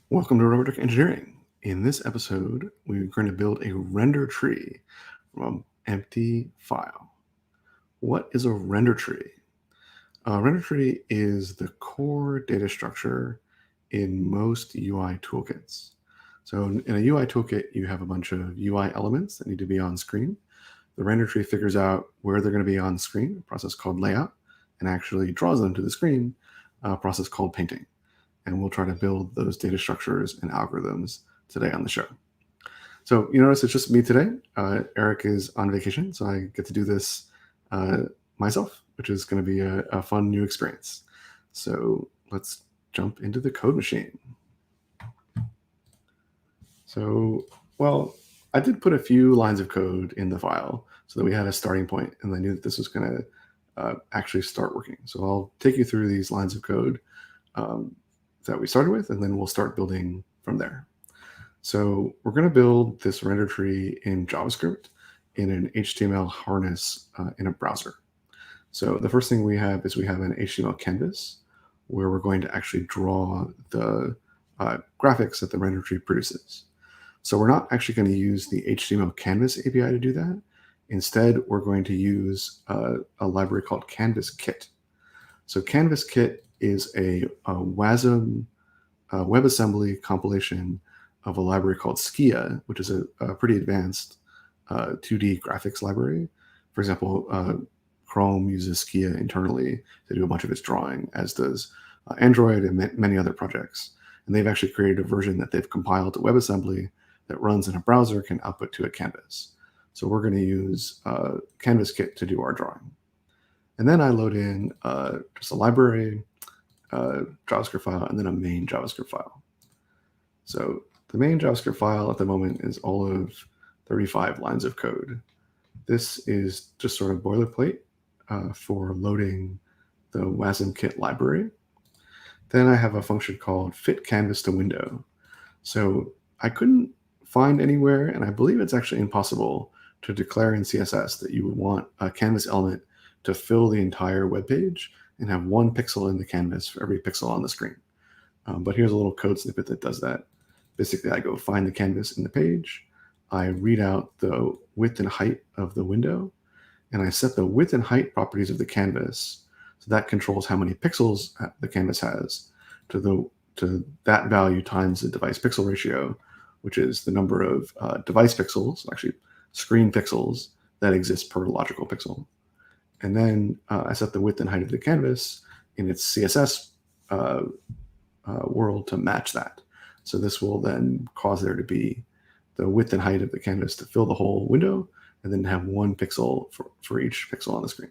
Welcome to Robotic Engineering. In this episode, we're going to build a render tree from an empty file. What is a render tree? A render tree is the core data structure in most UI toolkits. So in a UI toolkit, you have a bunch of UI elements that need to be on screen. The render tree figures out where they're going to be on screen, a process called layout, and actually draws them to the screen, a process called painting. And we'll try to build those data structures and algorithms today on the show. So you notice it's just me today. Eric is on vacation, so I get to do this myself, which is going to be a fun new experience. So let's jump into the code machine. So, well, I did put a few lines of code in the file so that we had a starting point, and I knew that this was going to actually start working. So I'll take you through these lines of code that we started with, and then we'll start building from there. So we're going to build this render tree in JavaScript in an HTML harness in a browser. So the first thing we have is we have an HTML canvas where we're going to actually draw the graphics that the render tree produces. So we're not actually going to use the HTML canvas API to do that. Instead, we're going to use a library called Canvas Kit. So Canvas Kit is a WASM WebAssembly compilation of a library called Skia, which is a pretty advanced 2D graphics library. For example, Chrome uses Skia internally to do a bunch of its drawing, as does Android and many other projects. And they've actually created a version that they've compiled to WebAssembly that runs in a browser, can output to a canvas. So we're going to use Canvas Kit to do our drawing. And then I load in just a library, JavaScript file, and then a main JavaScript file. So the main JavaScript file at the moment is all of 35 lines of code. This is just sort of boilerplate for loading the WASM kit library. Then I have a function called fit canvas to window. So I couldn't find anywhere, and I believe it's actually impossible to declare in CSS that you would want a canvas element to fill the entire web page and have one pixel in the canvas for every pixel on the screen. But here's a little code snippet that does that. Basically, I go find the canvas in the page, I read out the width and height of the window, and I set the width and height properties of the canvas. So that controls how many pixels the canvas has to that value times the device pixel ratio, which is the number of device pixels, actually screen pixels, that exist per logical pixel. And then I set the width and height of the canvas in its CSS world to match that. So this will then cause there to be the width and height of the canvas to fill the whole window, and then have one pixel for each pixel on the screen.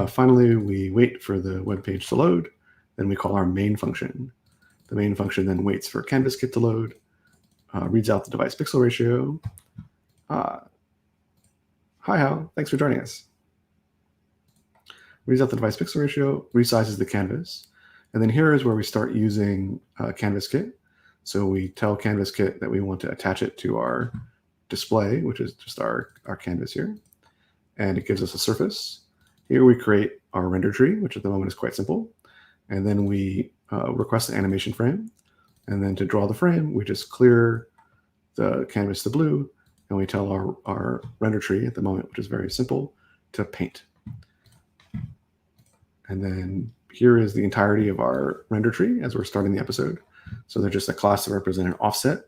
Finally, we wait for the web page to load. Then we call our main function. The main function then waits for Canvas Kit to load, reads out the device pixel ratio. Hi, Hal. Thanks for joining us. Reads out the device pixel ratio, resizes the canvas. And then here is where we start using Canvas Kit. So we tell Canvas Kit that we want to attach it to our display, which is just our canvas here. And it gives us a surface. Here we create our render tree, which at the moment is quite simple. And then we request an animation frame. And then to draw the frame, we just clear the canvas to blue, and we tell our render tree at the moment, which is very simple, to paint. And then here is the entirety of our render tree as we're starting the episode. So there's just a class to represent an offset,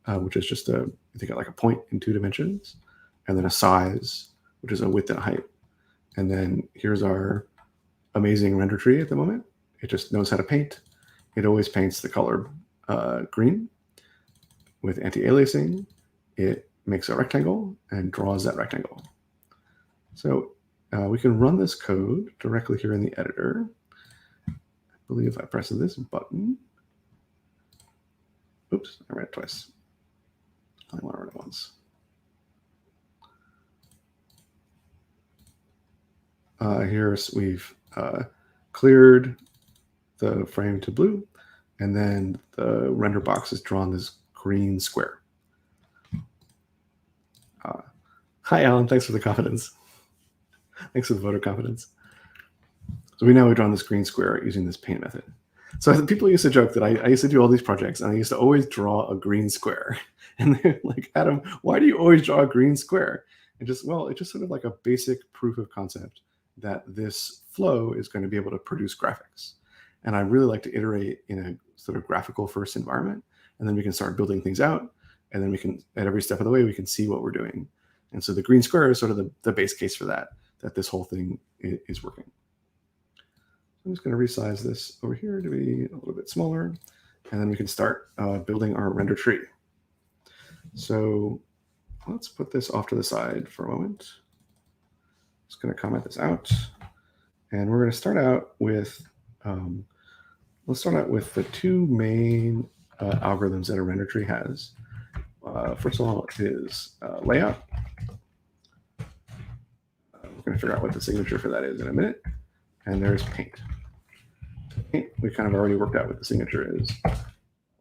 which is just like a point in 2 dimensions, and then a size, which is a width and a height. And then here's our amazing render tree at the moment. It just knows how to paint. It always paints the color green with anti-aliasing. It makes a rectangle and draws that rectangle. So we can run this code directly here in the editor. I believe if I press this button, oops, I ran it twice. I want to run it once. Here we've cleared the frame to blue, and then the render box is drawn this green square. Hi, Alan. Thanks for the confidence. Thanks for the vote of confidence. So we've drawn this green square using this paint method. So people used to joke that I used to do all these projects and I used to always draw a green square. And they're like, Adam, why do you always draw a green square? And just, well, it's just sort of like a basic proof of concept that this flow is going to be able to produce graphics. And I really like to iterate in a sort of graphical first environment. And then we can start building things out. And then we can, at every step of the way, we can see what we're doing. And so the green square is sort of the base case for that this whole thing is working. I'm just going to resize this over here to be a little bit smaller. And then we can start building our render tree. So let's put this off to the side for a moment. Just going to comment this out. And we're going to start out with, let's start out with the two main algorithms that a render tree has. First of all is layout. We're going to figure out what the signature for that is in a minute. And there's paint. Paint, we kind of already worked out what the signature is.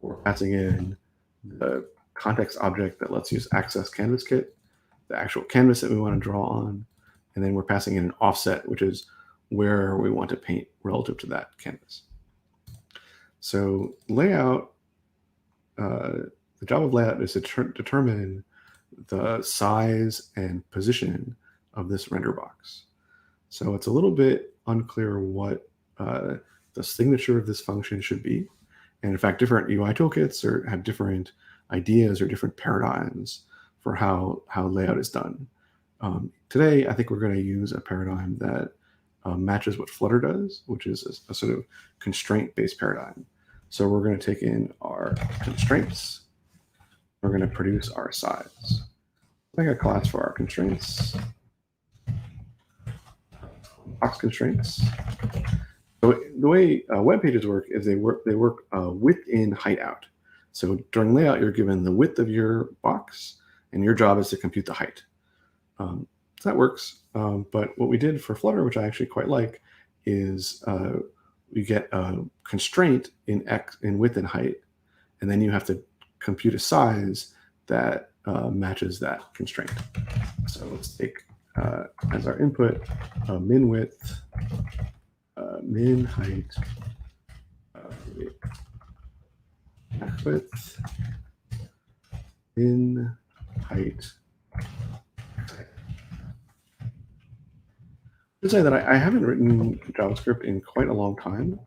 We're passing in the context object that lets us access Canvas Kit, the actual canvas that we want to draw on, and then we're passing in an offset, which is where we want to paint relative to that canvas. So layout, the job of layout is to determine the size and position of this render box. So it's a little bit unclear what the signature of this function should be. And in fact, different UI toolkits have different ideas or different paradigms for how layout is done. Today, I think we're going to use a paradigm that matches what Flutter does, which is a sort of constraint-based paradigm. So we're going to take in our constraints. We're going to produce our size. Make a class for our constraints. Box constraints. So the way web pages work is they work width in, height out. So during layout, you're given the width of your box, and your job is to compute the height. So that works. But what we did for Flutter, which I actually quite like, is we get a constraint in width and height, and then you have to compute a size that matches that constraint. So let's take as our input min width, min height, width, min height. I should say that I haven't written JavaScript in quite a long time,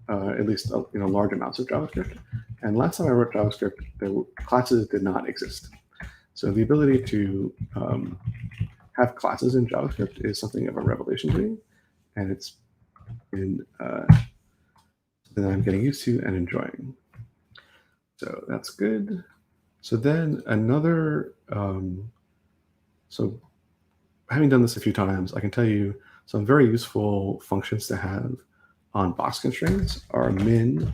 at least large amounts of JavaScript. And last time I wrote JavaScript, the classes did not exist. So the ability to have classes in JavaScript is something of a revelation to me, and it's been something that I'm getting used to and enjoying. So that's good. So then another, so having done this a few times, I can tell you some very useful functions to have on box constraints are min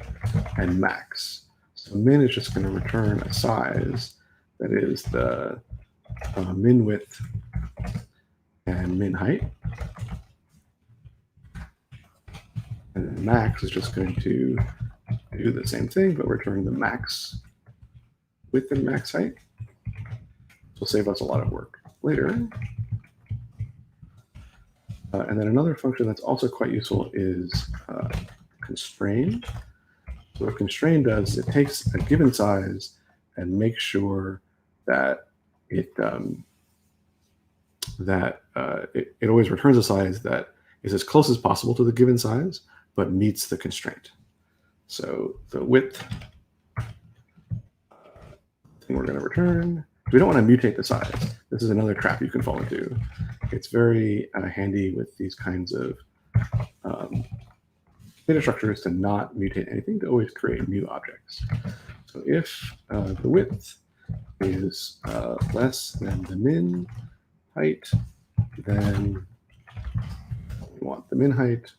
and max. So min is just going to return a size that is the min width and min height. And then max is just going to do the same thing, but returning the max width and max height. This will save us a lot of work later. And then another function that's also quite useful is constrain. So what constrain does is it takes a given size and makes sure that it always returns a size that is as close as possible to the given size, but meets the constraint. So the width thing we're going to return. We don't want to mutate the size. This is another trap you can fall into. It's very handy with these kinds of data structures to not mutate anything, to always create new objects. So if the width is less than the min height, then we want the min height.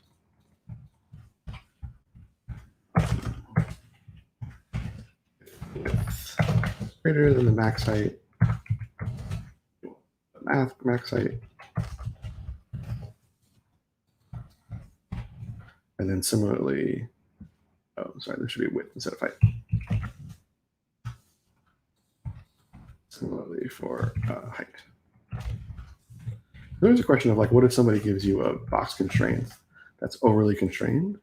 Width greater than the max height. Max height. And then similarly, oh, sorry, there should be width instead of height. Similarly for height. There's a question of like, what if somebody gives you a box constraint that's overly constrained?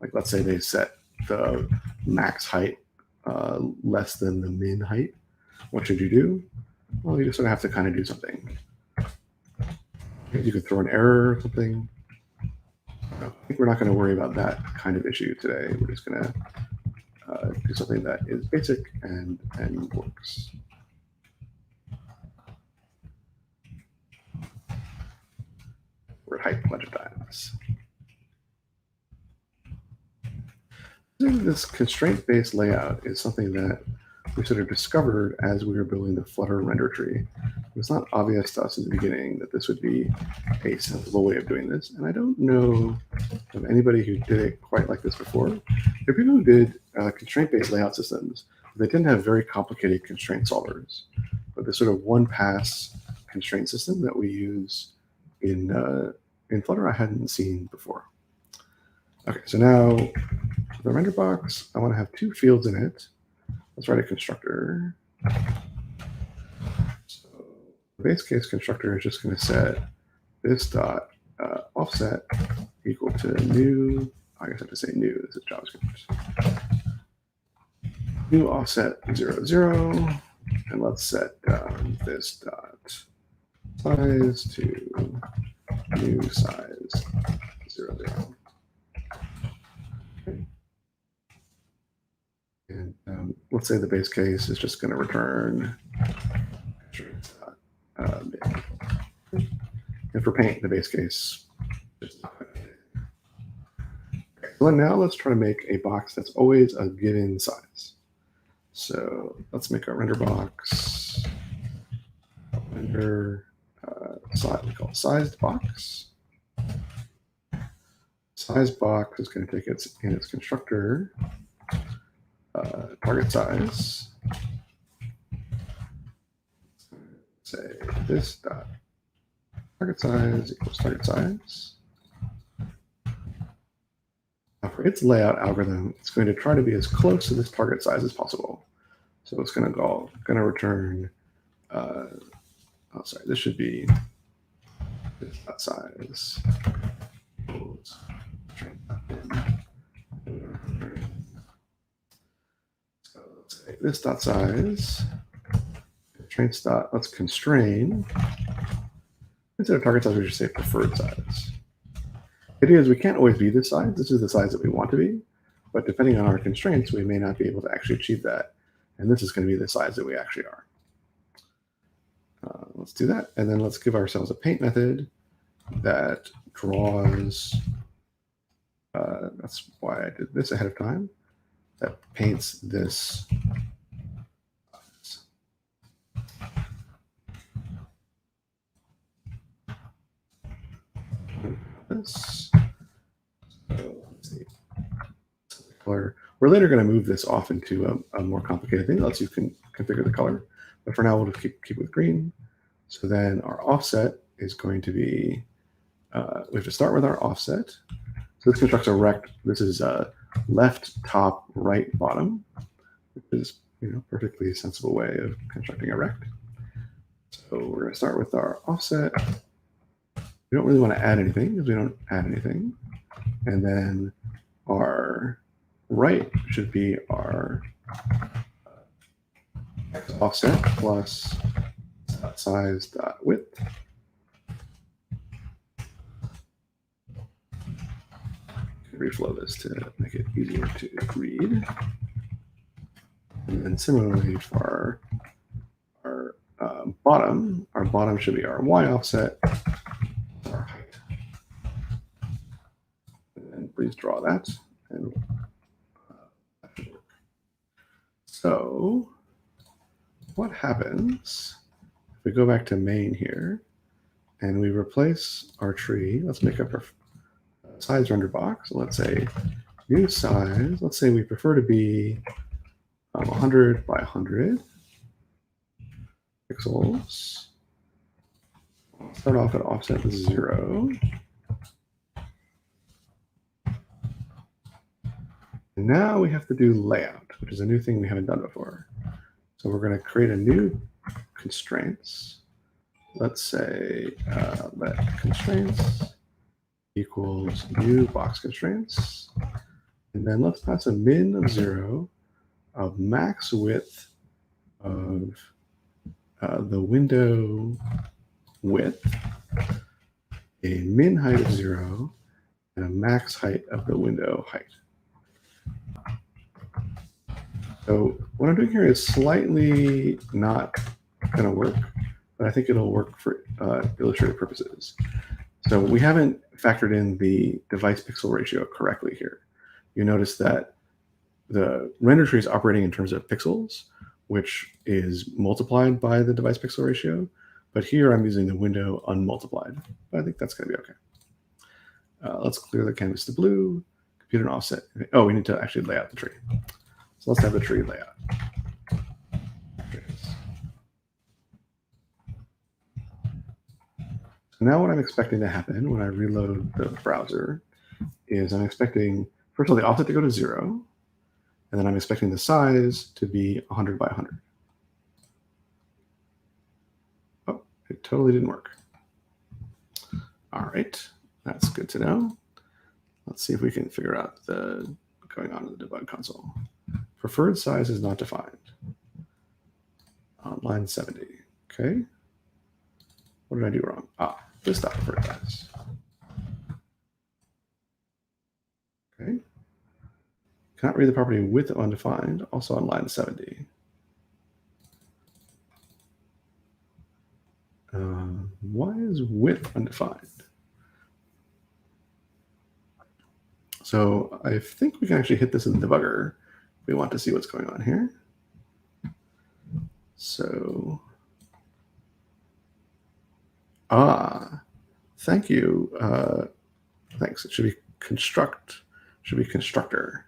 Like, let's say they set the max height less than the min height, what should you do? Well, you just sort of have to kind of do something. You could throw an error or something. I think we're not going to worry about that kind of issue today. We're just going to do something that is basic and works. Word height a bunch of times. This constraint-based layout is something that we sort of discovered as we were building the Flutter render tree. It was not obvious to us in the beginning that this would be a sensible way of doing this. And I don't know of anybody who did it quite like this before. There are people who did constraint-based layout systems. They didn't have very complicated constraint solvers, but the sort of one-pass constraint system that we use in Flutter I hadn't seen before. Okay, so now for the render box, I want to have two fields in it. Let's write a constructor. So the base case constructor is just going to set this dot offset equal to new. I guess I have to say new. This is JavaScript. New offset 0, 0, and let's set this dot size to new size 0, 0. Okay. And let's say the base case is just going to return. And for paint, the base case. So now let's try to make a box that's always a given size. So let's make a render box. Render size, we call it sized box. Size box is going to take its constructor target size. Say this dot target size equals target size. Now for its layout algorithm, it's going to try to be as close to this target size as possible. So it's going to return. Oh, sorry. This should be this dot size. So let's say this dot size. Constraints dot. Let's constrain. Instead of target size, we should say preferred size. The idea is we can't always be this size. This is the size that we want to be, but depending on our constraints, we may not be able to actually achieve that. And this is going to be the size that we actually are. Let's do that. And then let's give ourselves a paint method that draws. That's why I did this ahead of time. That paints this. This. So let's see. Color. We're later going to move this off into a more complicated thing that lets you configure the color. But for now, we'll just keep with green. So then our offset is going to be, we have to start with our offset. So this constructs a rect. This is left, top, right, bottom, which is perfectly sensible way of constructing a rect. So we're going to start with our offset. We don't really want to add anything because we don't add anything. And then our right should be our offset plus size dot width. Reflow this to make it easier to read. And then similarly for our bottom should be our y offset. Our height. And then please draw that. And that should work. So what happens if we go back to main here and we replace our tree? Let's make up our size render box. Let's say new size. Let's say we prefer to be 100 by 100 pixels. Start off at offset 0. And now we have to do layout, which is a new thing we haven't done before. So we're going to create a new constraints. Let's say let constraints equals new box constraints. And then let's pass a min of 0, a max width of the window width, a min height of 0, and a max height of the window height. So what I'm doing here is slightly not going to work, but I think it'll work for illustrative purposes. So we haven't factored in the device pixel ratio correctly here. You notice that the render tree is operating in terms of pixels, which is multiplied by the device pixel ratio. But here I'm using the window unmultiplied. But I think that's going to be okay. Let's clear the canvas to blue, compute an offset. Oh, we need to actually lay out the tree. So let's have the tree layout. So now what I'm expecting to happen when I reload the browser is I'm expecting, first of all, the offset to go to 0, and then I'm expecting the size to be 100 by 100. Oh, it totally didn't work. All right, that's good to know. Let's see if we can figure out the going on in the debug console. Preferred size is not defined on line 70. Okay. What did I do wrong? Ah, this dot preferred size. Okay. Cannot read the property width undefined, also on line 70. Why is width undefined? So I think we can actually hit this in the debugger if we want to see what's going on here. So, thank you. Thanks. It should be constructor.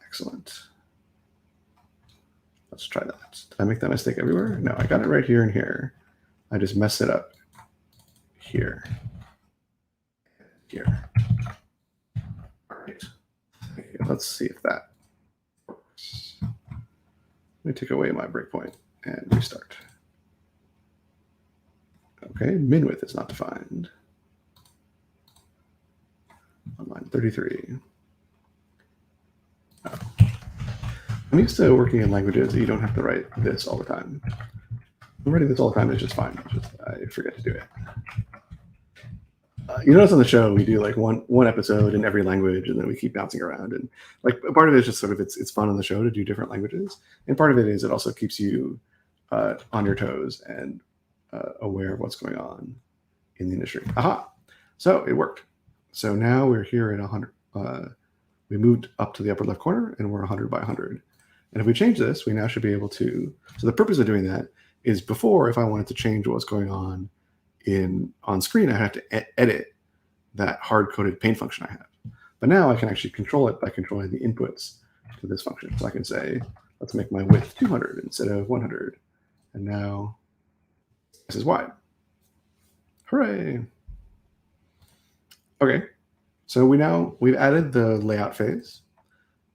Excellent. Let's try that. Did I make that mistake everywhere? No, I got it right here and here. I just messed it up here. Here. All right. Okay, let's see if that works. Let me take away my breakpoint and restart. Okay, min width is not defined. On line 33. Oh. I'm used to working in languages that you don't have to write this all the time. I'm writing this all the time, it's just fine. I forget to do it. You notice on the show we do like one episode in every language, and then we keep bouncing around. And like part of it is just sort of it's fun on the show to do different languages, and part of it is it also keeps you on your toes and aware of what's going on in the industry. Aha! So it worked. So now we're here at 100. We moved up to the upper left corner, and we're 100 by 100. And if we change this, we now should be able to. So the purpose of doing that is before, if I wanted to change what's going on on screen, I have to edit that hard-coded paint function I have. But now I can actually control it by controlling the inputs to this function. So I can say, let's make my width 200 instead of 100. And now this is wide. Hooray. Okay, so we've added the layout phase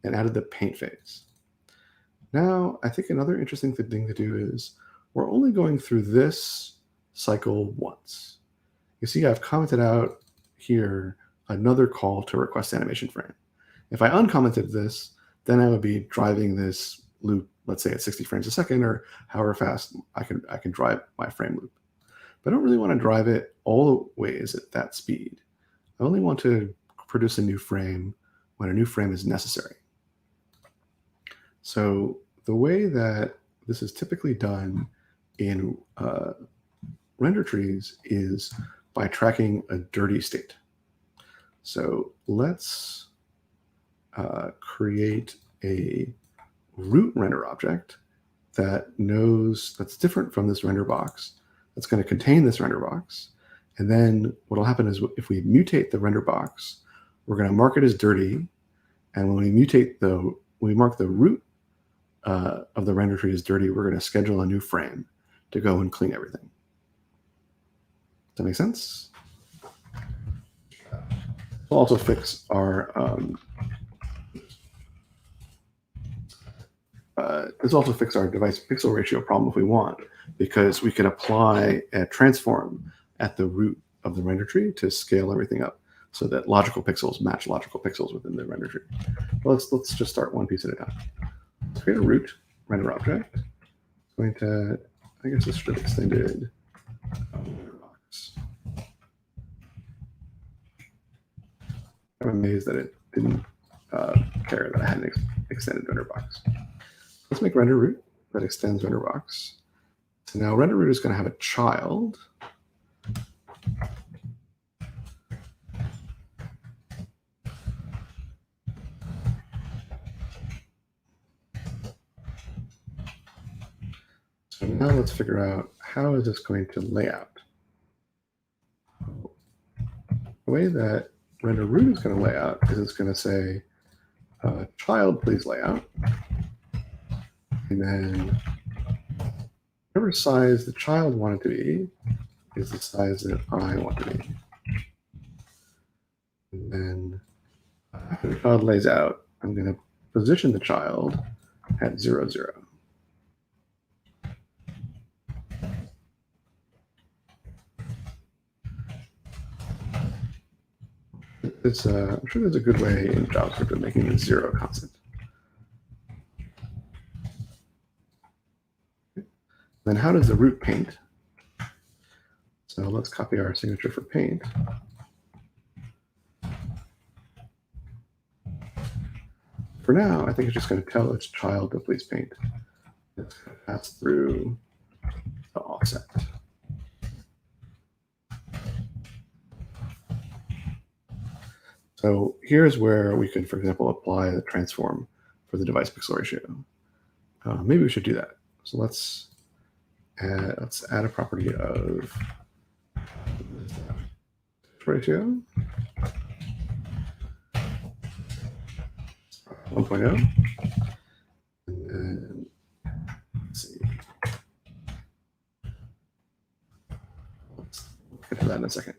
and added the paint phase. Now, I think another interesting thing to do is we're only going through this cycle once. You see, I've commented out here another call to request animation frame. If I uncommented this, then I would be driving this loop, let's say at 60 frames a second, or however fast I can drive my frame loop. But I don't really want to drive it always at that speed. I only want to produce a new frame when a new frame is necessary. So the way that this is typically done in render trees is by tracking a dirty state. So let's create a root render object that's different from this render box, that's going to contain this render box. And then what will happen is if we mutate the render box, we're going to mark it as dirty. And when we mark the root of the render tree as dirty, we're going to schedule a new frame to go and clean everything. Does that make sense? We'll also fix our device pixel ratio problem if we want, because we could apply a transform at the root of the render tree to scale everything up. so that logical pixels match logical pixels within the render tree. Well, let's just start one piece at a time. Let's create a root render object. It's going to, I guess this should have extended render box. I'm amazed that it didn't care that I had an extended render box. Let's make render root that extends render box. So now render root is going to have a child. So now let's figure out how is this going to lay out. The way that render root is going to lay out is it's going to say, child, please lay out. And then whatever size the child wanted to be is the size that I want to be. And then after the child lays out, I'm going to position the child at 0, 0. I'm sure there's a good way in JavaScript of making the 0 constant. Then how does the root paint? So let's copy our signature for paint. For now, I think it's just going to tell its child to please paint. It's going to pass through the offset. So here's where we could, for example, apply the transform for the device pixel ratio. Maybe we should do that. So let's add a property of ratio 1.0. And then let's see. Let's get to that in a second.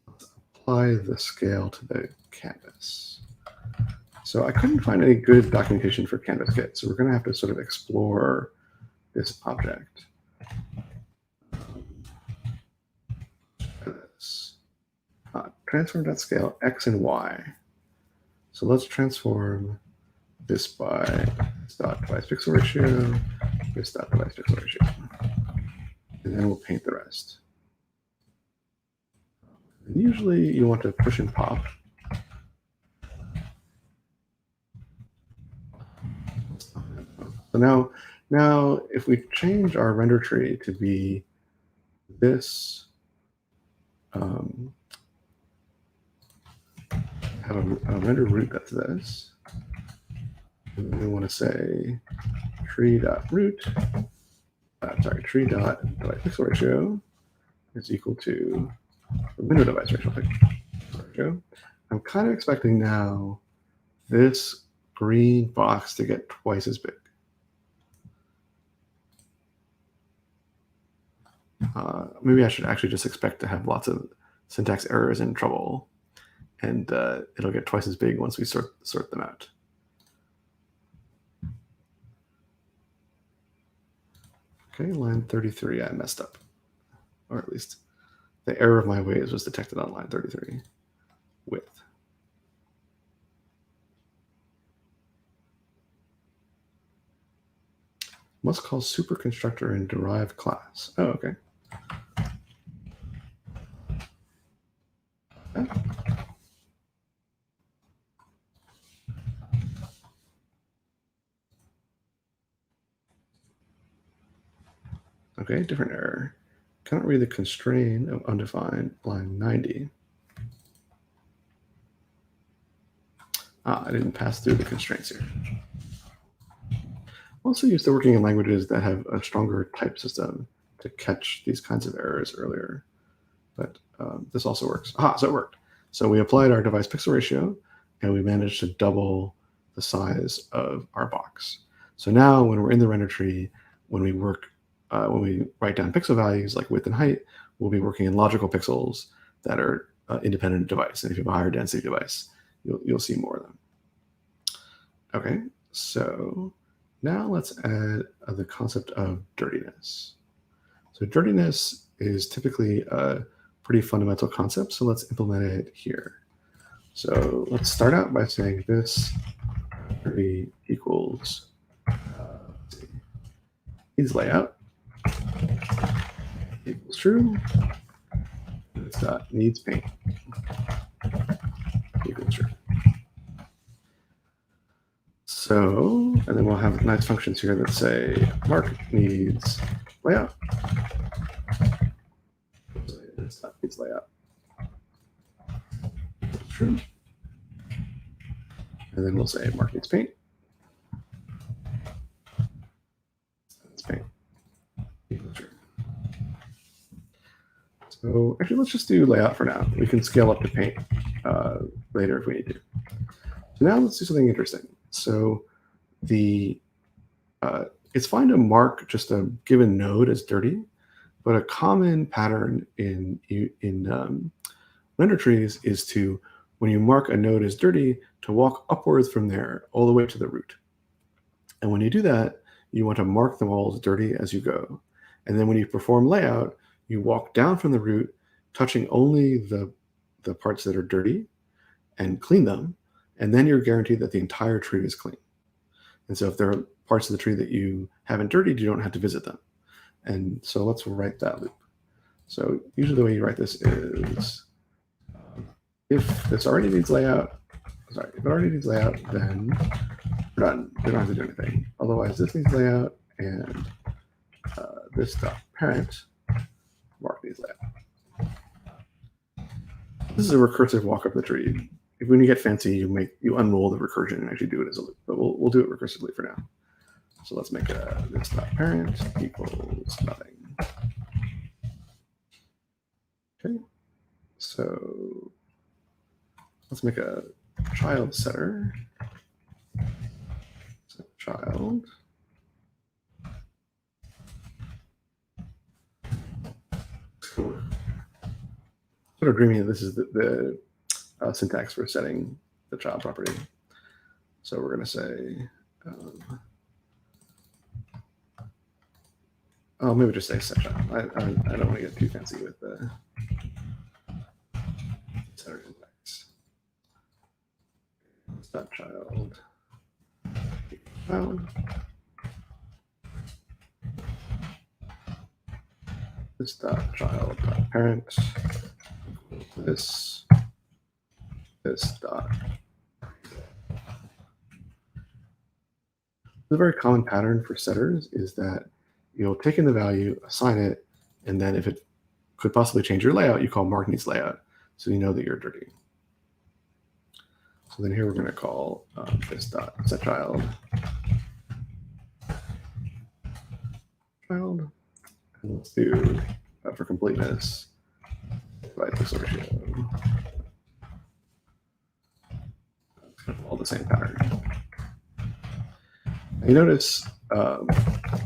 Let's apply the scale to the canvas. So I couldn't find any good documentation for Canvas Kit, so we're going to have to sort of explore this object. Transform.scale x and y. So let's transform this by this dot device pixel ratio, this dot device pixel ratio, and then we'll paint the rest. And usually you want to push and pop. So now if we change our render tree to be this, have a render root that's this, and we want to say tree.root, tree dot device pixel ratio is equal to the window device ratio. I'm kind of expecting now this green box to get twice as big. Maybe I should actually just expect to have lots of syntax errors and trouble, and it'll get twice as big once we sort them out. Okay, line 33, I messed up, or at least the error of my ways was detected on line 33. Width. Must call super constructor and derive class. Oh, okay. Okay, different error. Cannot read the constraint of undefined line 90. I didn't pass through the constraints here. I'm also used to working in languages that have a stronger type system to catch these kinds of errors earlier. But this also works. So it worked. So we applied our device pixel ratio, and we managed to double the size of our box. So now when we're in the render tree, when we write down pixel values like width and height, we'll be working in logical pixels that are independent of device. And if you have a higher density device, you'll see more of them. Okay, so now let's add the concept of dirtiness. So dirtiness is typically pretty fundamental concept, so let's implement it here. So let's start out by saying this equals needs layout equals true. This dot needs paint equals true. So, and then we'll have nice functions here that say Mark needs layout. This dot needs layout. True. And then we'll say Mark needs paint. That's paint. True. So actually, let's just do layout for now. We can scale up to paint later if we need to. So now let's do something interesting. So it's fine to mark just a given node as dirty, but a common pattern in render trees is to, when you mark a node as dirty, to walk upwards from there all the way to the root. And when you do that, you want to mark them all as dirty as you go. And then when you perform layout, you walk down from the root, touching only the parts that are dirty and clean them. And then you're guaranteed that the entire tree is clean. And so if there are parts of the tree that you haven't dirtied, you don't have to visit them. And so let's write that loop. So usually the way you write this is if this already needs layout, if it already needs layout, then we're done. We don't have to do anything. Otherwise, this needs layout, and this dot parent Mark needs layout. This is a recursive walk up the tree. When you get fancy, you unroll the recursion and actually do it as a loop. But we'll do it recursively for now. So let's make this dot parent equals nothing. Okay. So let's make a child setter. So child. Sort of dreaming that this is the syntax for setting the child property. So we're going to say, oh, maybe just say set child. I don't want to get too fancy with the setter syntax. Dot child. This dot child dot parent. This dot. The very common pattern for setters is that you'll take in the value, assign it, and then if it could possibly change your layout, you call mark needs layout, so you know that you're dirty. So then here we're going to call this dot set child. And let's do for completeness by pixel ratio. It's kind of all the same pattern. You notice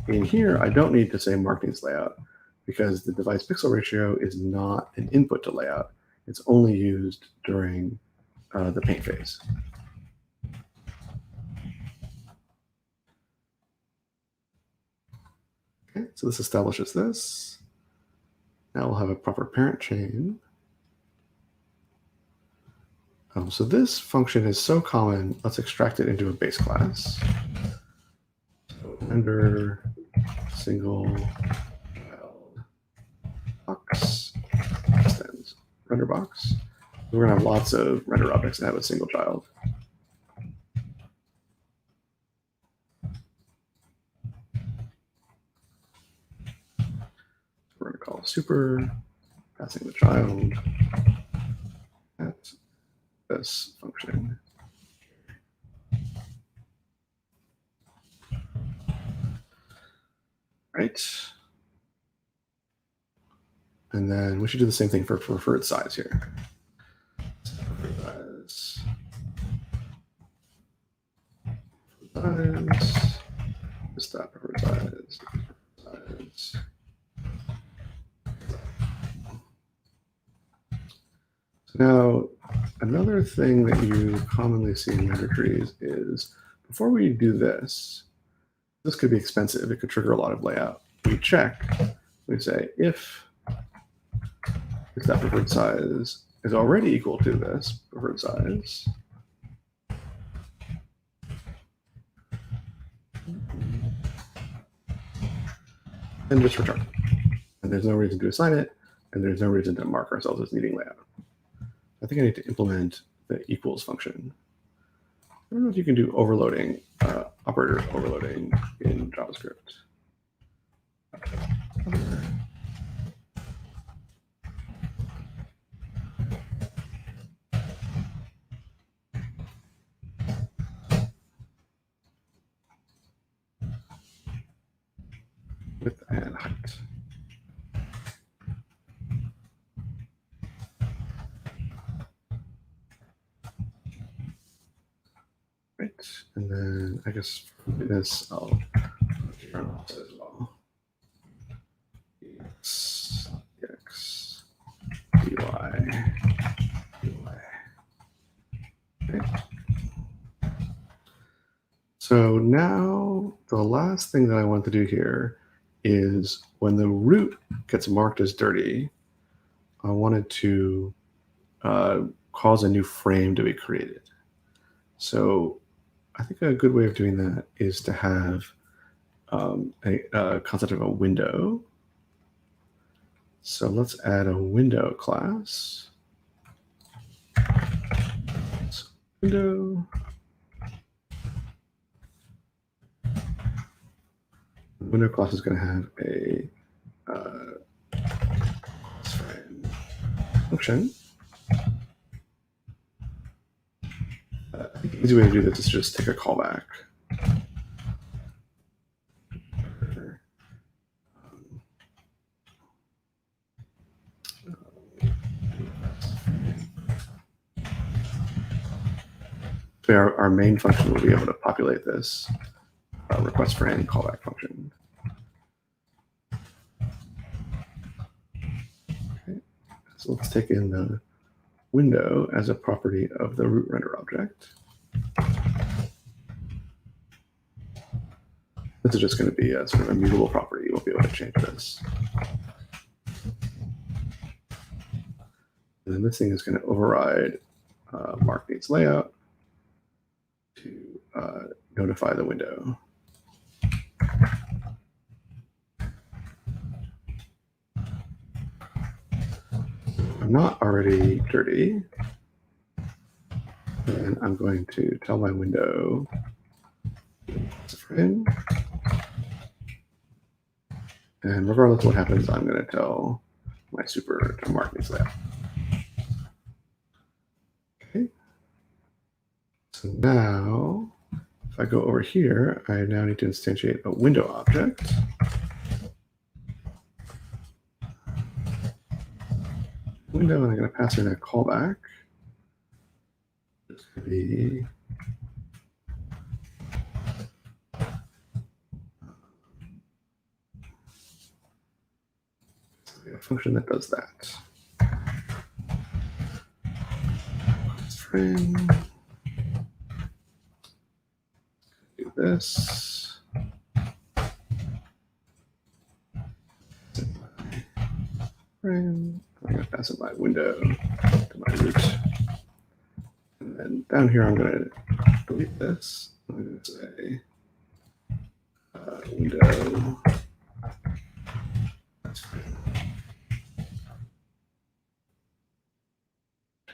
in here, I don't need to say mark needs layout because the device pixel ratio is not an input to layout. It's only used during the paint phase. Okay, so this establishes this. Now we'll have a proper parent chain. So this function is so common, let's extract it into a base class. So render single child box extends render box. We're going to have lots of render objects that have a single child. We're going to call super, passing the child at this function. Right. And then we should do the same thing for preferred size here. Size. This dot preferred size. Now, another thing that you commonly see in render trees is before we do this, this could be expensive. It could trigger a lot of layout. We check, we say if if that preferred size is already equal to this preferred size, then just return. And there's no reason to assign it, and there's no reason to mark ourselves as needing layout. I think I need to implement the equals function. I don't know if you can do overloading, operator overloading in JavaScript. Width and height. Right, and then I guess for this I'll run offset as well. X, dy, okay. So now the last thing that I want to do here is when the root gets marked as dirty, I wanted to cause a new frame to be created. So I think a good way of doing that is to have a concept of a window. So let's add a window class. So window. The window class is going to have a frame function. I think the easy way to do this is just take a callback. So our main function will be able to populate this request for any callback function. Okay. So let's take in the window as a property of the root render object. This is just going to be a sort of immutable property. You won't be able to change this. And then this thing is going to override mark needs layout to notify the window. I'm not already dirty, and I'm going to tell my window it's a frame. And regardless of what happens, I'm going to tell my super to mark needs layout. Okay. So now, if I go over here, I now need to instantiate a window object. Window, and I'm going to pass in a callback. It's going to be a function that does that. Frame. Do this. Frame. I'm going to pass it my window to my root. And then down here, I'm going to delete this. I'm going to say window. That's fine.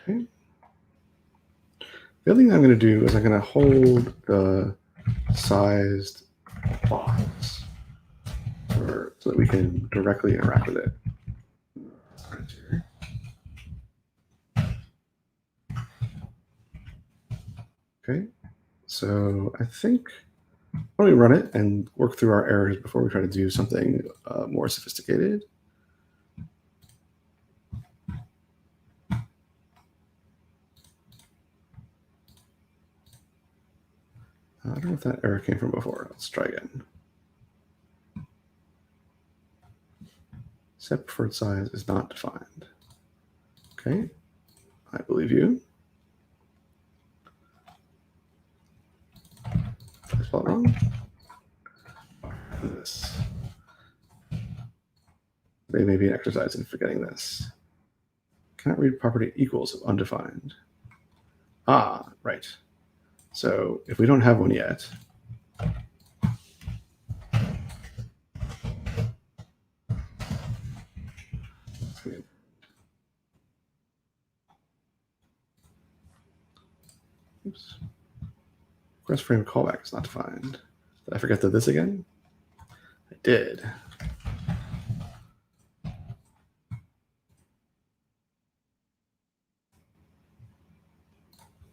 Okay. The other thing I'm going to do is I'm going to hold the sized box so that we can directly interact with it. Okay, so I think why don't we run it and work through our errors before we try to do something more sophisticated. I don't know if that error came from before. Let's try again. Set preferred size is not defined. Okay, I believe you. I spelled wrong. This. They may be an exercise in forgetting this. cannot read property equals of undefined. Ah, right. So if we don't have one yet, oops. Request frame callback is not defined. Did I forget to this again? I did.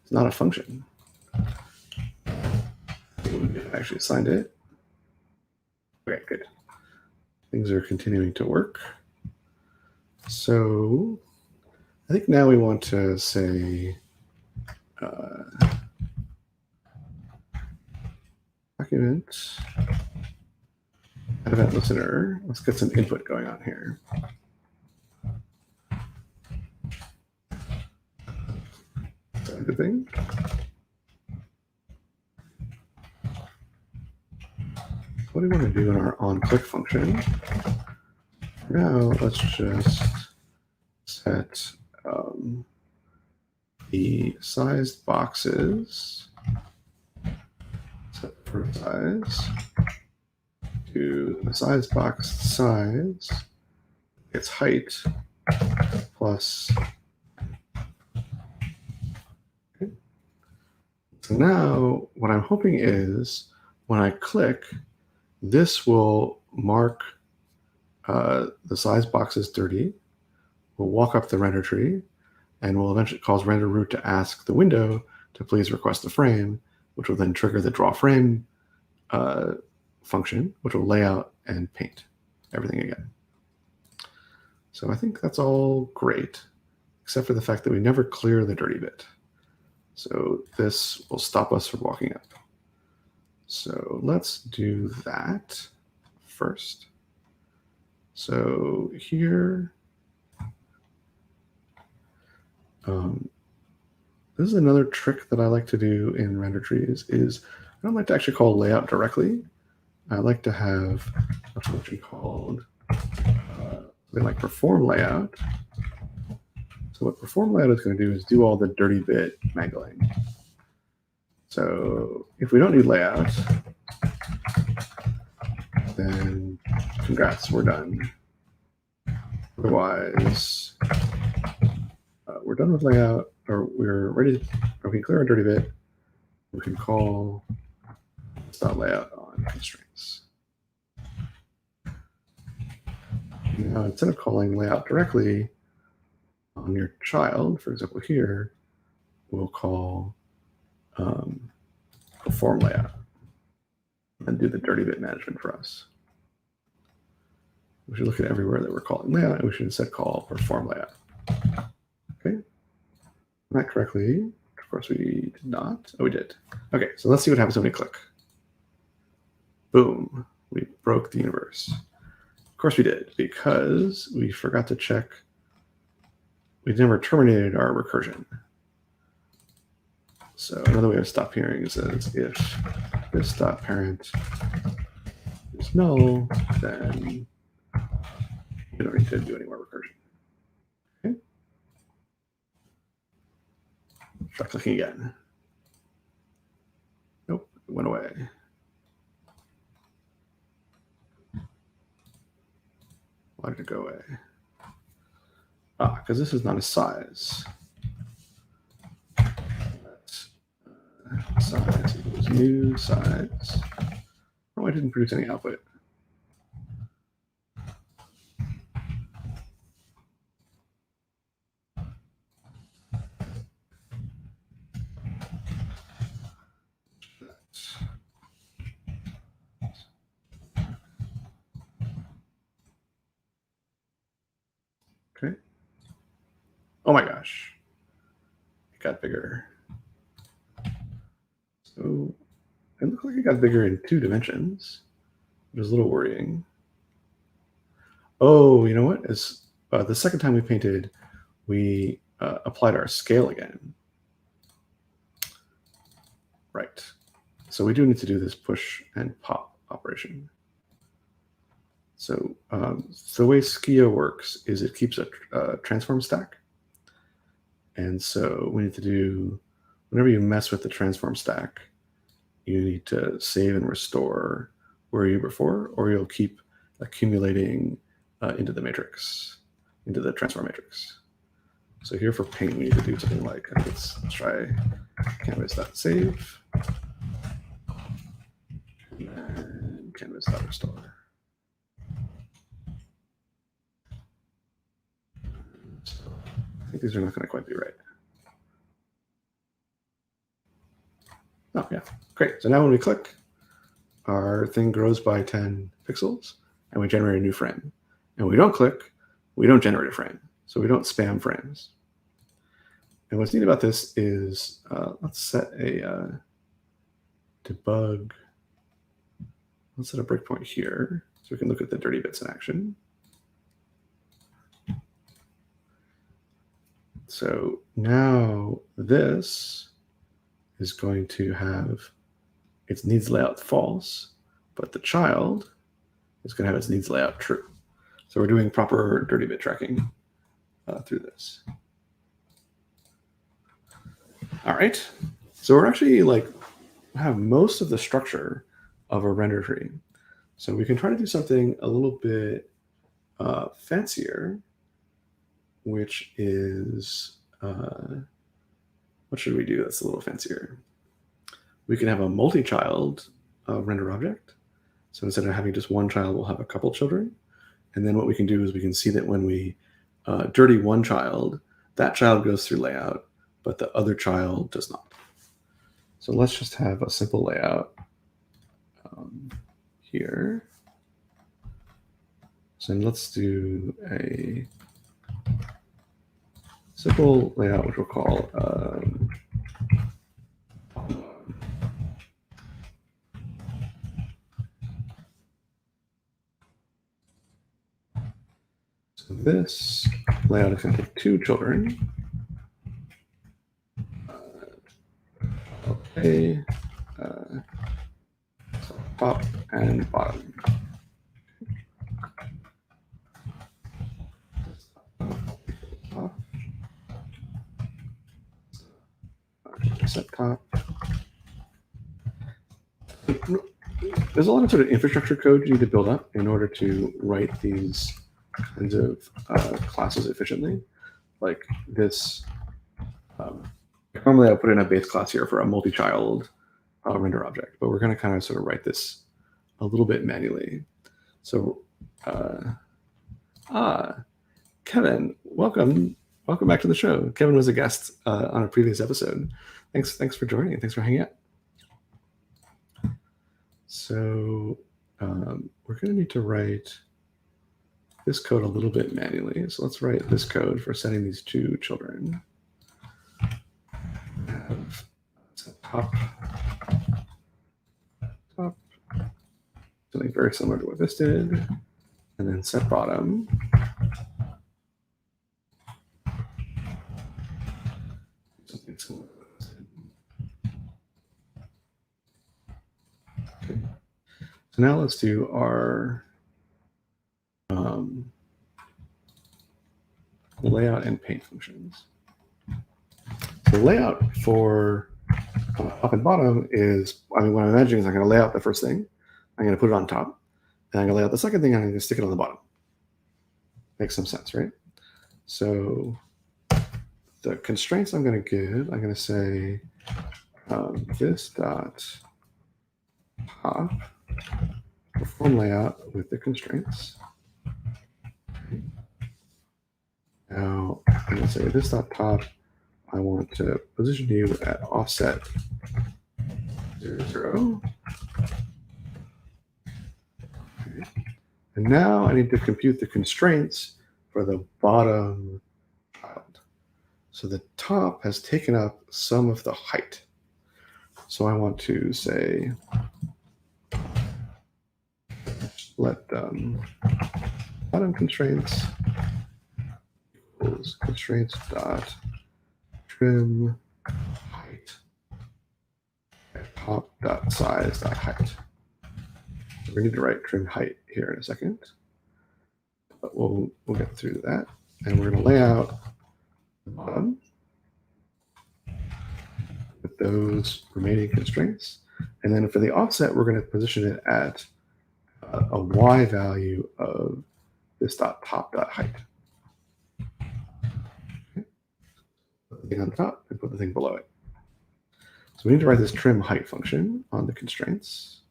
It's not a function. I actually assigned it. Okay, good. Things are continuing to work. So I think now we want to say document event listener. Let's get some input going on here. Is that a good thing? What do we want to do in our onClick function? Now let's just set the sized boxes, set for size, to the size box size, its height, plus. Okay. So now what I'm hoping is when I click, this will mark the size box is dirty. We'll walk up the render tree, and we'll eventually cause render root to ask the window to please request a frame, which will then trigger the draw frame function, which will lay out and paint everything again. So I think that's all great, except for the fact that we never clear the dirty bit. So this will stop us from walking up. So let's do that first. So here, this is another trick that I like to do in render trees is I don't like to actually call layout directly. I like to have a function called something like perform layout. So what perform layout is going to do is do all the dirty bit mangling. So if we don't need layout, then congrats, we're done. Otherwise, we're done with layout, or we're ready to, or we can clear our dirty bit. We can call layout on constraints. Now, instead of calling layout directly on your child, for example, here, we'll call perform layout and do the dirty bit management for us. We should look at everywhere that we're calling layout, and we should instead call perform layout. Okay, not correctly. Of course, we did not. Oh, we did. Okay, so let's see what happens when we click. Boom, we broke the universe. Of course we did, because we forgot to check. We never terminated our recursion. So another way of stop hearing is if this dot parent is null, then you don't need to do any more recursion. Okay. Try clicking again. Nope, it went away. Why did it go away? Ah, because this is not a size. Size equals new size. Oh, I didn't produce any output. Okay. Oh my gosh. It got bigger. So it looked like it got bigger in 2 dimensions, which is a little worrying. Oh, you know what? Is the second time we painted, we applied our scale again. Right. So we do need to do this push and pop operation. So the way Skia works is it keeps a transform stack. And so we need to do, whenever you mess with the transform stack, you need to save and restore where you were before, or you'll keep accumulating into the matrix, into the transform matrix. So here for paint, we need to do something like, let's try canvas.save and canvas.restore. So I think these are not going to quite be right. Oh, yeah, great. So now when we click, our thing grows by 10 pixels, and we generate a new frame. And when we don't click, we don't generate a frame. So we don't spam frames. And what's neat about this is, let's set a debug. Let's set a breakpoint here so we can look at the dirty bits in action. So now this is going to have its needs layout false, but the child is going to have its needs layout true. So we're doing proper dirty bit tracking through this. All right. So we're actually have most of the structure of a render tree. So we can try to do something a little bit fancier, which is, what should we do that's a little fancier? We can have a multi-child render object. So instead of having just one child, we'll have a couple children. And then what we can do is we can see that when we dirty one child, that child goes through layout, but the other child does not. So let's just have a simple layout here. So let's do a simple layout, which we'll call so this layout is going to take two children. Okay, so top and bottom. Set top. There's a lot of sort of infrastructure code you need to build up in order to write these kinds of classes efficiently. Like this, normally I put in a base class here for a multi-child render object, but we're going to kind of sort of write this a little bit manually. So, Kevin, welcome back to the show. Kevin was a guest on a previous episode. Thanks for joining and thanks for hanging out. So we're going to need to write this code a little bit manually. So let's write this code for setting these two children. Have top, something very similar to what this did, and then set bottom. Something similar. Okay. So now let's do our layout and paint functions. So layout for top and bottom is, what I'm imagining is I'm going to lay out the first thing, I'm going to put it on top, and I'm going to lay out the second thing, and I'm going to stick it on the bottom. Makes some sense, right? So the constraints I'm going to give, I'm going to say this dot top perform layout with the constraints. Okay. Now I'm going to say this dot top, I want to position you at offset 0, 0. Okay. And now I need to compute the constraints for the bottom child. So the top has taken up some of the height. So I want to say, let bottom constraints equals constraints dot trim height at top dot size dot height. So we need to write trim height here in a second, but we'll get through that. And we're going to lay out the bottom. those remaining constraints. And then for the offset, we're going to position it at a y value of this dot top dot height. Okay. Put the thing on the top and put the thing below it. So we need to write this trim height function on the constraints.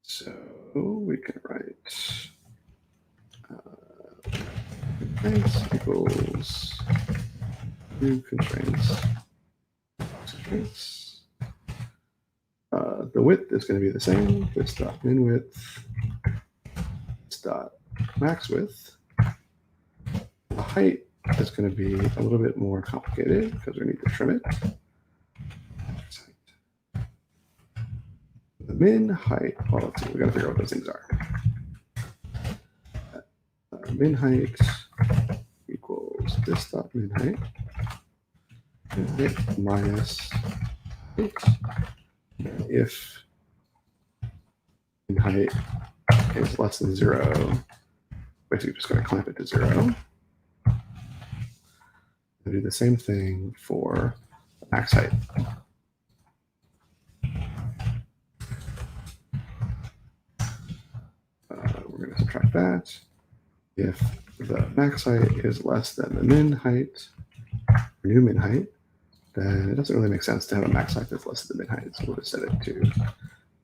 So we can write constraints equals new constraints. The width is going to be the same. This dot min width, this dot max width. The height is going to be a little bit more complicated because we need to trim it. The min height, well, let's see, we got to figure out what those things are. Min height equals this dot min height, minus 8. If min height is less than 0, basically just going to clamp it to 0. We'll do the same thing for max height. We're going to subtract that. If the max height is less than the min height, or new min height, then it doesn't really make sense to have a max height that's less than the min height. So we'll just set it to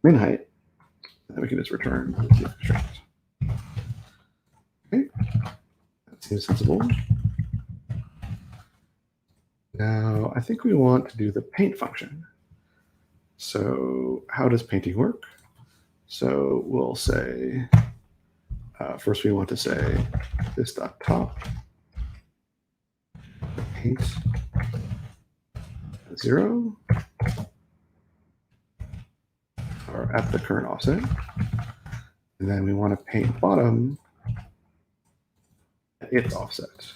min height, and then we can just return the constraint. Okay, that seems sensible. Now, I think we want to do the paint function. So how does painting work? So we'll say, first we want to say this dot top paint 0 or at the current offset. And then we want to paint bottom at its offset.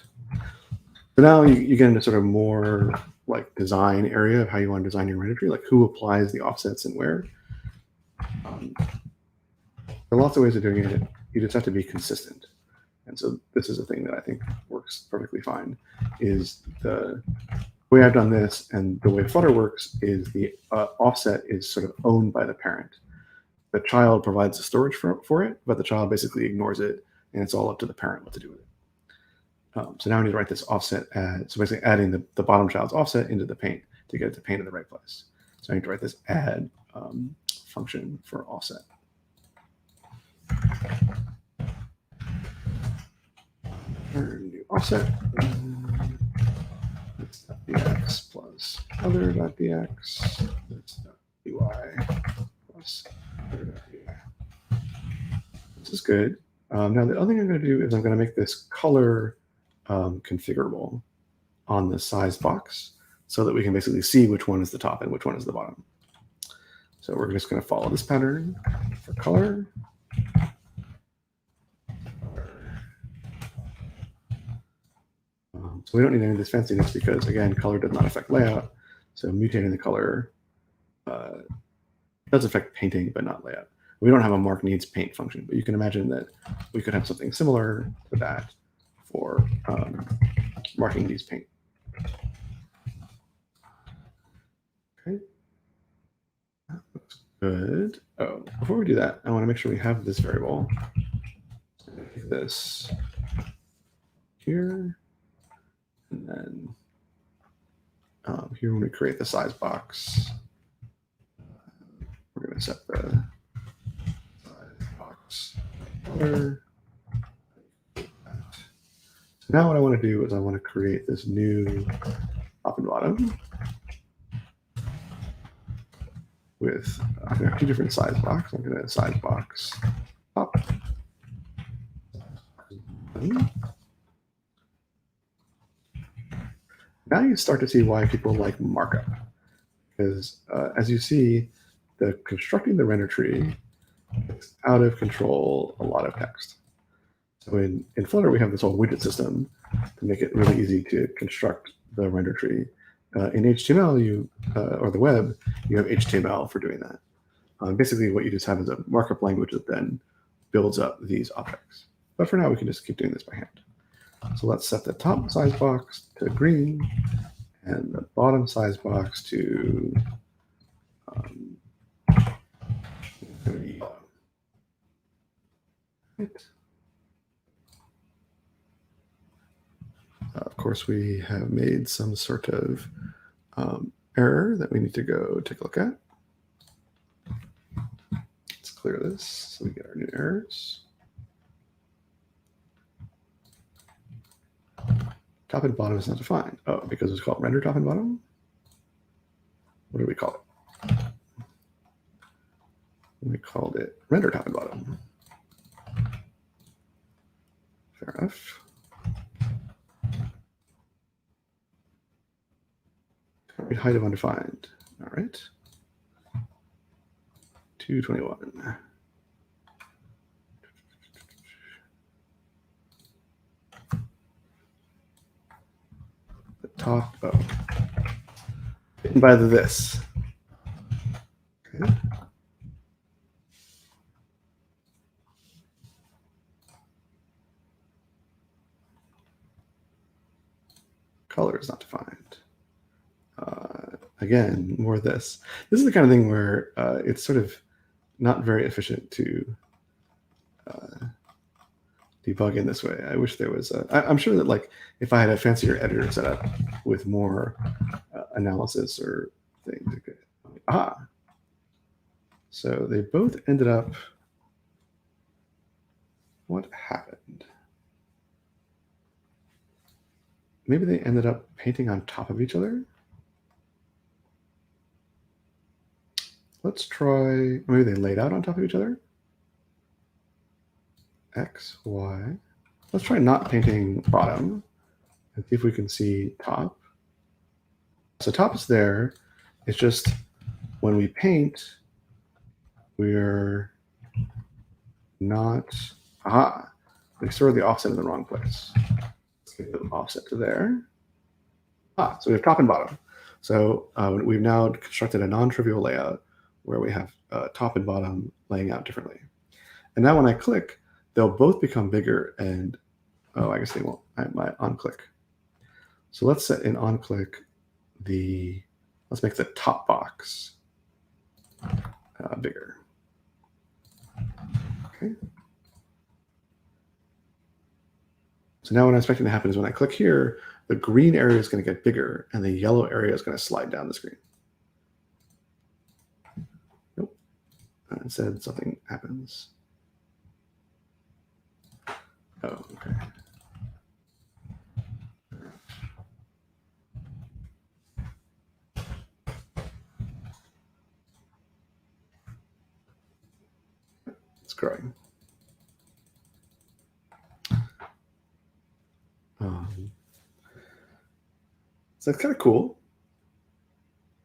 So now you get into sort of more like design area of how you want to design your render tree, like who applies the offsets and where. There are lots of ways of doing it. You just have to be consistent. And so this is a thing that I think works perfectly fine, is the way I've done this and the way Flutter works is the offset is sort of owned by the parent. The child provides the storage for it, but the child basically ignores it, and it's all up to the parent what to do with it. So now I need to write this offset, so basically adding the bottom child's offset into the paint to get it to paint in the right place. So I need to write this add function for offset. New offset. Dx plus other.dx. Dy plus other.dy. This is good. Now the other thing I'm going to do is I'm going to make this color configurable on the size box so that we can basically see which one is the top and which one is the bottom. So we're just going to follow this pattern for color. So we don't need any of this fanciness because, again, color does not affect layout. So mutating the color does affect painting, but not layout. We don't have a mark needs paint function, but you can imagine that we could have something similar to that for marking needs paint. Okay, that looks good. Oh, before we do that, I want to make sure we have this variable. Take this here. And then here, when we create the size box, we're going to set the size box color. So now what I want to do is I want to create this new top and bottom with I'm going to have two different size boxes. I'm going to size box top. Now you start to see why people like markup, because as you see, constructing the render tree is out of control a lot of text. So in Flutter, we have this whole widget system to make it really easy to construct the render tree. In HTML, or the web, you have HTML for doing that. Basically, what you just have is a markup language that then builds up these objects. But for now, we can just keep doing this by hand. So let's set the top size box to green and the bottom size box to yellow. Right. Of course, we have made some sort of error that we need to go take a look at. Let's clear this so we get our new errors. Top and bottom is not defined. Oh, because it's called render top and bottom? What do we call it? We called it render top and bottom. Fair enough. Height of undefined. All right. 221. The top. Oh. Hidden by the this. Okay. Color is not defined. Again, more of this. This is the kind of thing where it's sort of not very efficient to debug in this way. I wish there was I'm sure that like if I had a fancier editor set up with more analysis or things. Ah, so they both ended up. What happened? Maybe they ended up painting on top of each other. Let's try, maybe they laid out on top of each other. X, Y. Let's try not painting bottom and see if we can see top. So top is there. It's just when we paint, we're not, we stored the offset in the wrong place. Let's get the offset to there. So we have top and bottom. So we've now constructed a non-trivial layout where we have top and bottom laying out differently. And now when I click, they'll both become bigger and, oh, I guess they won't. I might on-click. So let's set in on-click let's make the top box bigger. Okay. So now what I'm expecting to happen is when I click here, the green area is going to get bigger and the yellow area is going to slide down the screen. Nope. Instead, something happens. Oh, okay. It's growing. So that's kind of cool.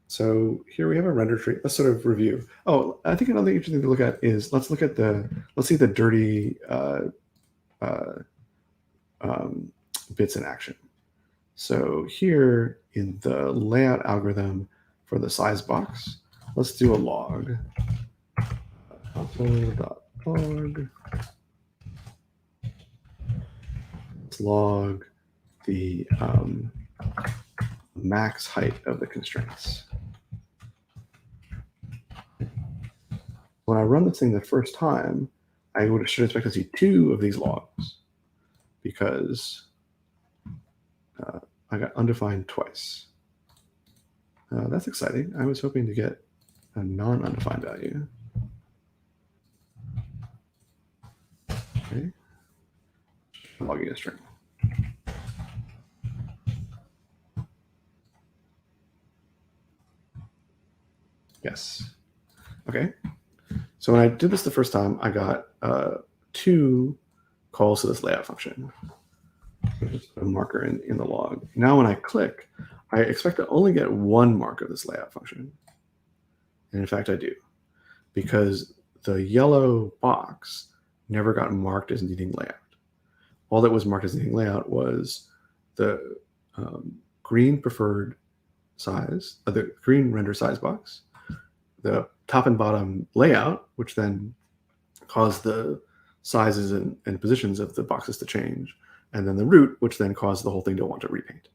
So here we have a render tree. Let's sort of review. Oh, I think another interesting thing to look at is let's see the dirty bits in action. So here in the layout algorithm for the size box, let's do a log. Console.log. Let's log the max height of the constraints. When I run this thing the first time, I should expect to see 2 of these logs because I got undefined twice. That's exciting. I was hoping to get a non-undefined value. Okay. Logging a string. Yes. Okay. So when I did this the first time, I got 2 calls to this layout function. So just put a marker in the log. Now when I click, I expect to only get 1 mark of this layout function. And in fact, I do. Because the yellow box never got marked as needing layout. All that was marked as needing layout was the green preferred size, the green render size box, the top and bottom layout, which then caused the sizes and positions of the boxes to change, and then the root, which then caused the whole thing to want to repaint.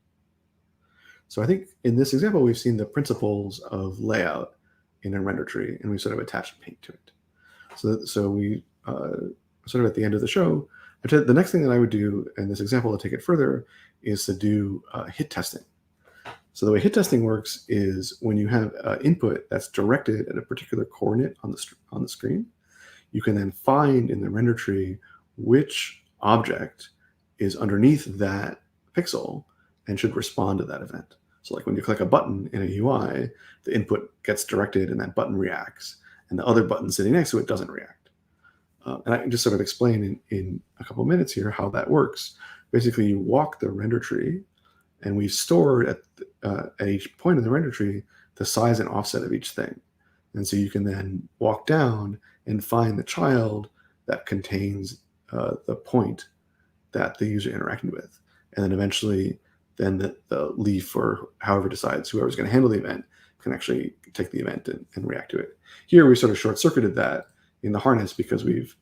So I think in this example, we've seen the principles of layout in a render tree, and we sort of attached paint to it. So we sort of at the end of the show, the next thing that I would do in this example to take it further is to do hit testing. So the way hit testing works is when you have input that's directed at a particular coordinate on the screen, you can then find in the render tree which object is underneath that pixel and should respond to that event. So like when you click a button in a UI, the input gets directed and that button reacts, and the other button sitting next to it doesn't react. And I can just sort of explain in a couple of minutes here how that works. Basically, you walk the render tree, and we've stored at each point in the render tree the size and offset of each thing. And so you can then walk down and find the child that contains the point that the user interacted with. And then eventually, then the leaf or however decides whoever's going to handle the event can actually take the event and react to it. Here, we sort of short-circuited that in the harness because we've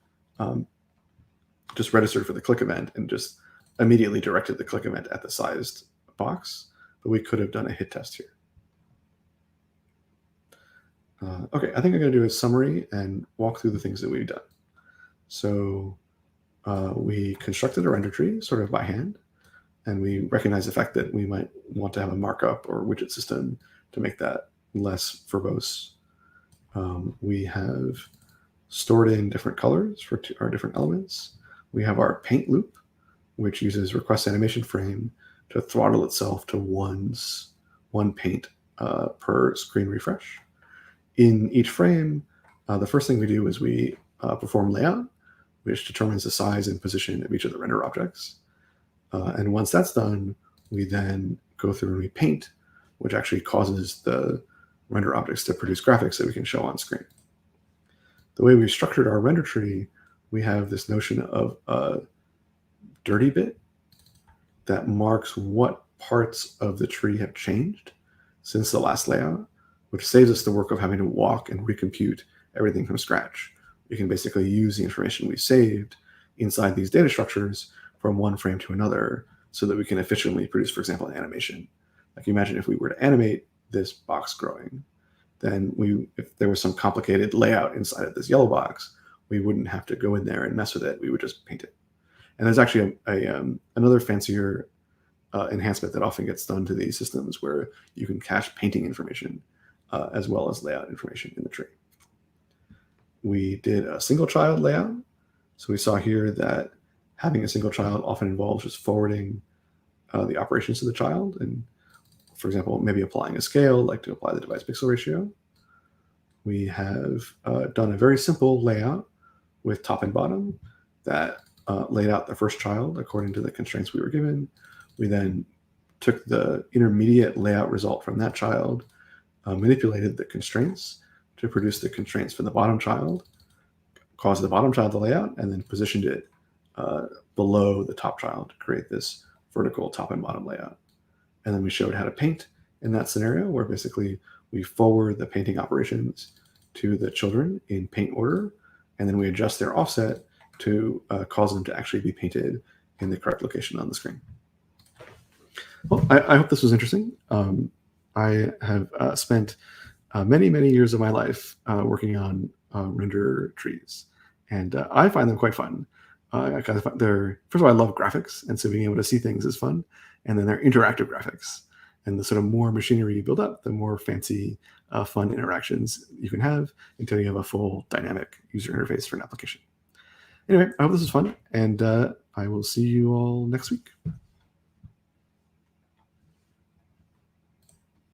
just registered for the click event and just immediately directed the click event at the sized box, but we could have done a hit test here. Okay, I think I'm going to do a summary and walk through the things that we've done. So we constructed a render tree sort of by hand, and we recognize the fact that we might want to have a markup or widget system to make that less verbose. We have stored in different colors for our different elements. We have our paint loop, which uses request animation frame to throttle itself to one paint per screen refresh. In each frame, the first thing we do is we perform layout, which determines the size and position of each of the render objects. And once that's done, we then go through and we paint, which actually causes the render objects to produce graphics that we can show on screen. The way we've structured our render tree, we have this notion of a dirty bit that marks what parts of the tree have changed since the last layout, which saves us the work of having to walk and recompute everything from scratch. We can basically use the information we saved inside these data structures from one frame to another so that we can efficiently produce, for example, an animation. Like imagine if we were to animate this box growing, then if there was some complicated layout inside of this yellow box, we wouldn't have to go in there and mess with it. We would just paint it. And there's actually another fancier enhancement that often gets done to these systems where you can cache painting information as well as layout information in the tree. We did a single child layout. So we saw here that having a single child often involves just forwarding the operations to the child. And for example, maybe applying a scale, like to apply the device pixel ratio. We have done a very simple layout with top and bottom that laid out the first child according to the constraints we were given. We then took the intermediate layout result from that child, manipulated the constraints to produce the constraints for the bottom child, caused the bottom child to lay out, and then positioned it below the top child to create this vertical top and bottom layout. And then we showed how to paint in that scenario, where basically we forward the painting operations to the children in paint order, and then we adjust their offset to cause them to actually be painted in the correct location on the screen. Well, I hope this was interesting. I have spent many, many years of my life working on render trees, and I find them quite fun. First of all, I love graphics, and so being able to see things is fun. And then they're interactive graphics. And the sort of more machinery you build up, the more fancy, fun interactions you can have until you have a full dynamic user interface for an application. Anyway, I hope this was fun, and I will see you all next week.